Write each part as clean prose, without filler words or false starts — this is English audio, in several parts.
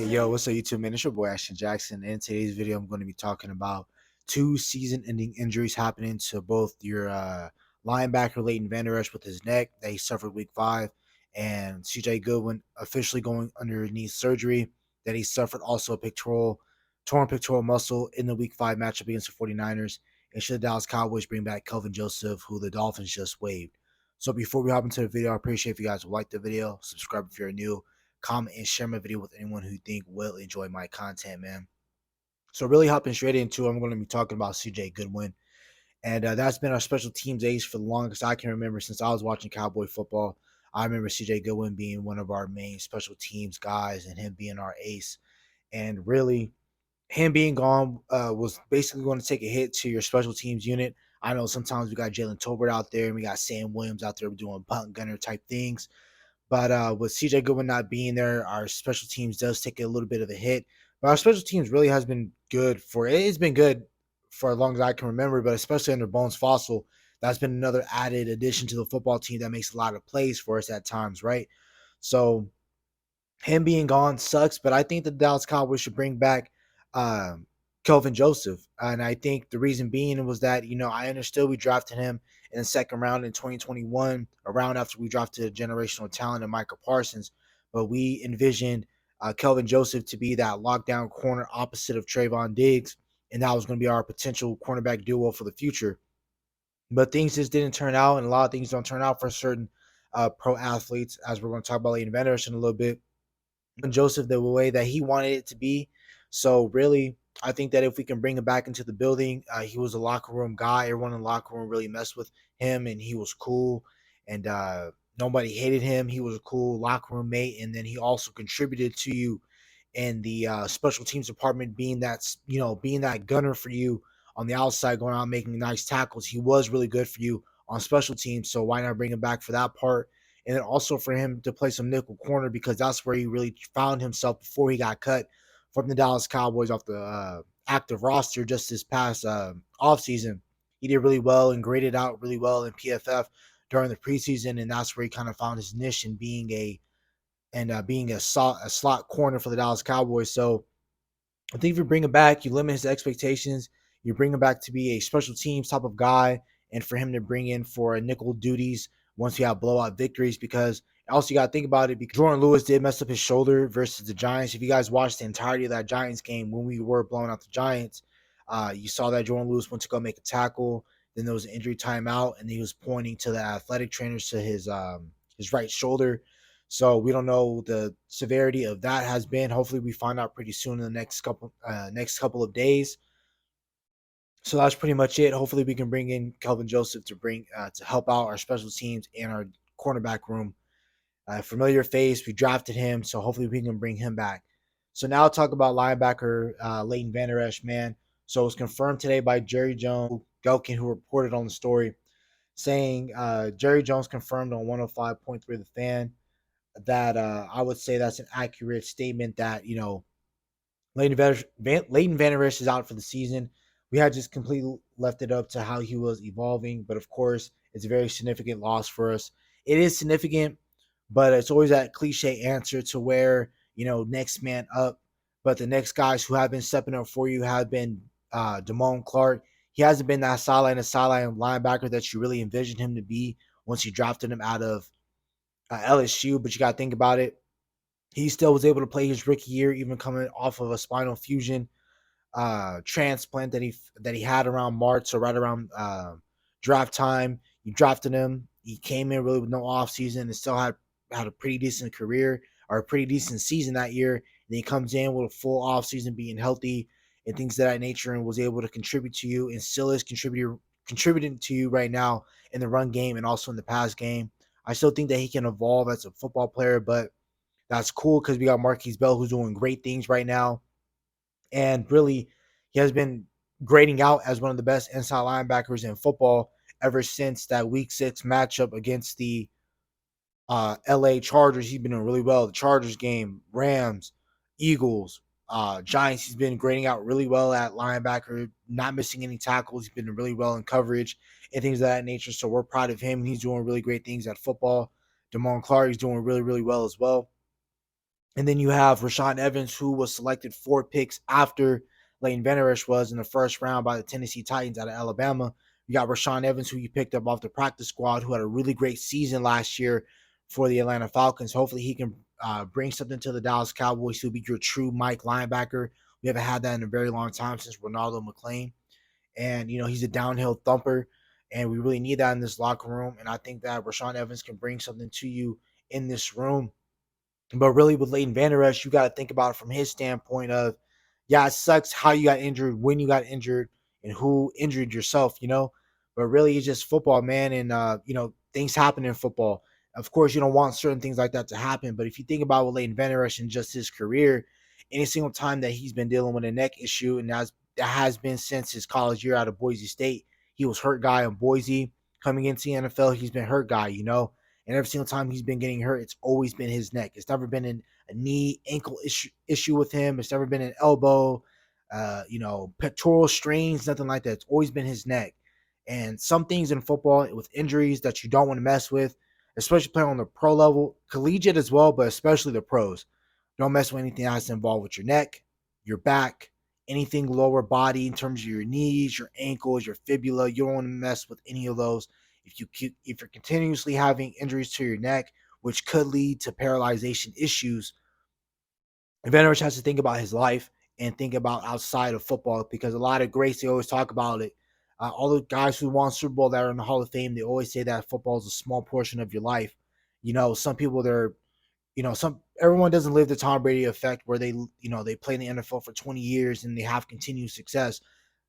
Yo, what's up, YouTube, man? It's your boy Ashton Jackson. In today's video, I'm going to be talking about two season-ending injuries happening to both your linebacker Leighton Vander Esch with his neck that he suffered week 5, and CJ Goodwin officially going underneath surgery that he suffered also a torn pectoral muscle in the week 5 matchup against the 49ers. And should the Dallas Cowboys bring back Kelvin Joseph, who the Dolphins just waived. So before we hop into the video, I appreciate if you guys will like the video, subscribe if you're new, comment and share my video with anyone who you think will enjoy my content, man. So really hopping straight into it, I'm going to be talking about CJ Goodwin. And that's been our special teams ace for the longest I can remember since I was watching Cowboy football. I remember CJ Goodwin being one of our main special teams guys and him being our ace. And really, him being gone was basically going to take a hit to your special teams unit. I know sometimes we got Jalen Tolbert out there and we got Sam Williams out there doing punt gunner type things. But with CJ Goodwin not being there, our special teams does take a little bit of a hit. But our special teams really has been good for it. It's been good for as long as I can remember, but especially under Bones Fossil, that's been another added addition to the football team that makes a lot of plays for us at times, right? So him being gone sucks, but I think the Dallas Cowboys should bring back um, Kelvin Joseph. And I think the reason being was that, I understood we drafted him in the second round in 2021, around after we drafted a generational talent in Micah Parsons. But we envisioned Kelvin Joseph to be that lockdown corner opposite of Trayvon Diggs. And that was going to be our potential cornerback duo for the future. But things just didn't turn out, and a lot of things don't turn out for certain pro athletes, as we're going to talk about Leighton Vander Esch in a little bit. Joseph the way that he wanted it to be. So really, I think that if we can bring him back into the building, he was a locker room guy. Everyone in the locker room really messed with him, and he was cool. And nobody hated him. He was a cool locker room mate, and then he also contributed to you in the special teams department, being that gunner for you on the outside, going out making nice tackles. He was really good for you on special teams. So why not bring him back for that part? And then also for him to play some nickel corner, because that's where he really found himself before he got cut from the Dallas Cowboys off the active roster just this past offseason. He did really well and graded out really well in PFF during the preseason, and that's where he kind of found his niche in being a slot corner for the Dallas Cowboys. So I think if you bring him back, you limit his expectations. You bring him back to be a special teams type of guy, and for him to bring in for a nickel duties once you have blowout victories. Because also you got to think about it, because Jordan Lewis did mess up his shoulder versus the Giants. If you guys watched the entirety of that Giants game when we were blowing out the Giants, you saw that Jordan Lewis went to go make a tackle. Then there was an injury timeout, and he was pointing to the athletic trainers to his right shoulder. So we don't know the severity of that has been. Hopefully, we find out pretty soon in the next couple of days. So that's pretty much it. Hopefully, we can bring in Kelvin Joseph to help out our special teams and our cornerback room. Familiar face, we drafted him, so hopefully we can bring him back. So now I'll talk about linebacker Leighton Vander Esch, man. So it was confirmed today by Jerry Jones, Gelkin, who reported on the story, saying Jerry Jones confirmed on 105.3 The Fan that I would say that's an accurate statement that, Leighton Vander Esch is out for the season. We had just completely left it up to how he was evolving, but of course, it's a very significant loss for us. It is significant, but it's always that cliche answer to where, next man up. But the next guys who have been stepping up for you have been Damone Clark. He hasn't been that sideline linebacker that you really envisioned him to be once you drafted him out of LSU, but you got to think about it. He still was able to play his rookie year, even coming off of a spinal fusion transplant that he had around March, so right around draft time. You drafted him. He came in really with no offseason and still had a pretty decent career or a pretty decent season that year. And he comes in with a full offseason, being healthy and things of that nature, and was able to contribute to you, and still is contributing to you right now in the run game and also in the pass game. I still think that he can evolve as a football player, but that's cool because we got Marquise Bell, who's doing great things right now. And really, he has been grading out as one of the best inside linebackers in football ever since that Week 6 matchup against the LA Chargers. He's been doing really well. The Chargers game, Rams, Eagles, Giants, he's been grading out really well at linebacker, not missing any tackles. He's been really well in coverage and things of that nature. So we're proud of him. He's doing really great things at football. Damone Clark is doing really, really well as well. And then you have Rashaan Evans, who was selected 4 picks after Leighton Vander Esch was in the first round by the Tennessee Titans out of Alabama. You got Rashaan Evans, who you picked up off the practice squad, who had a really great season last year for the Atlanta Falcons. Hopefully, he can bring something to the Dallas Cowboys. He'll be your true Mike linebacker. We haven't had that in a very long time since Ronaldo McClain. And, he's a downhill thumper, and we really need that in this locker room. And I think that Rashaan Evans can bring something to you in this room. But really, with Leighton Vander Esch, you got to think about it from his standpoint of, yeah, it sucks how you got injured, when you got injured, and who injured yourself. But really, it's just football, man. And, things happen in football. Of course, you don't want certain things like that to happen. But if you think about what Leighton Vander Esch and just his career, any single time that he's been dealing with a neck issue, and that has been since his college year out of Boise State, he was hurt guy in Boise. Coming into the NFL, he's been hurt guy. And every single time he's been getting hurt, it's always been his neck. It's never been a knee, ankle issue with him. It's never been an elbow, pectoral strains, nothing like that. It's always been his neck. And some things in football with injuries that you don't want to mess with, especially playing on the pro level, collegiate as well, but especially the pros. Don't mess with anything that's involved with your neck, your back, anything lower body in terms of your knees, your ankles, your fibula. You don't want to mess with any of those. If you're continuously having injuries to your neck, which could lead to paralyzation issues, Vander Esch has to think about his life and think about outside of football, because a lot of greats, they always talk about it. All the guys who won Super Bowl that are in the Hall of Fame, they always say that football is a small portion of your life. Some people, everyone doesn't live the Tom Brady effect where they play in the NFL for 20 years and they have continued success.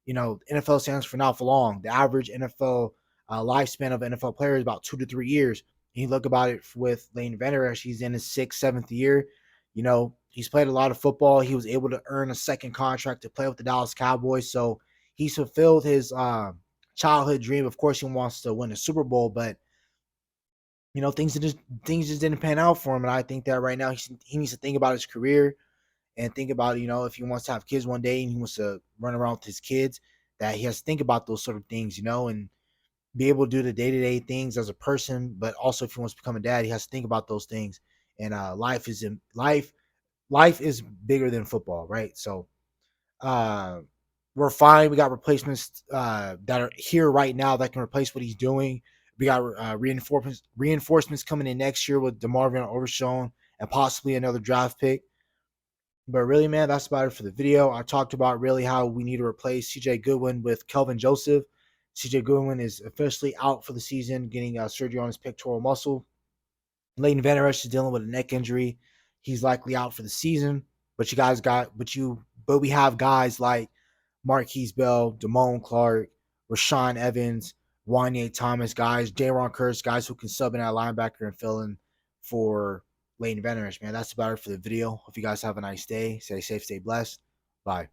NFL stands for not for long. The average NFL lifespan of an NFL player is about 2 to 3 years. And you look about it with Leighton Vander Esch, he's in his 6th, 7th year. He's played a lot of football. He was able to earn a second contract to play with the Dallas Cowboys. So he's fulfilled his childhood dream. Of course, he wants to win a Super Bowl, but things just didn't pan out for him. And I think that right now he needs to think about his career and think about, if he wants to have kids one day and he wants to run around with his kids, that he has to think about those sort of things, and be able to do the day-to-day things as a person. But also, if he wants to become a dad, he has to think about those things. And life is bigger than football, right? So uh, we're fine. We got replacements that are here right now that can replace what he's doing. We got reinforcements coming in next year with DeMarvin Overshown and possibly another draft pick. But really, man, that's about it for the video. I talked about really how we need to replace CJ Goodwin with Kelvin Joseph. CJ Goodwin is officially out for the season, getting surgery on his pectoral muscle. Leighton Vander Esch is dealing with a neck injury. He's likely out for the season. But we have guys like Marquise Bell, Damone Clark, Rashaan Evans, Wanye Thomas, guys, Daron Kurtz, guys who can sub in at linebacker and fill in for Leighton Vander Esch, man. That's about it for the video. Hope you guys have a nice day. Stay safe, stay blessed. Bye.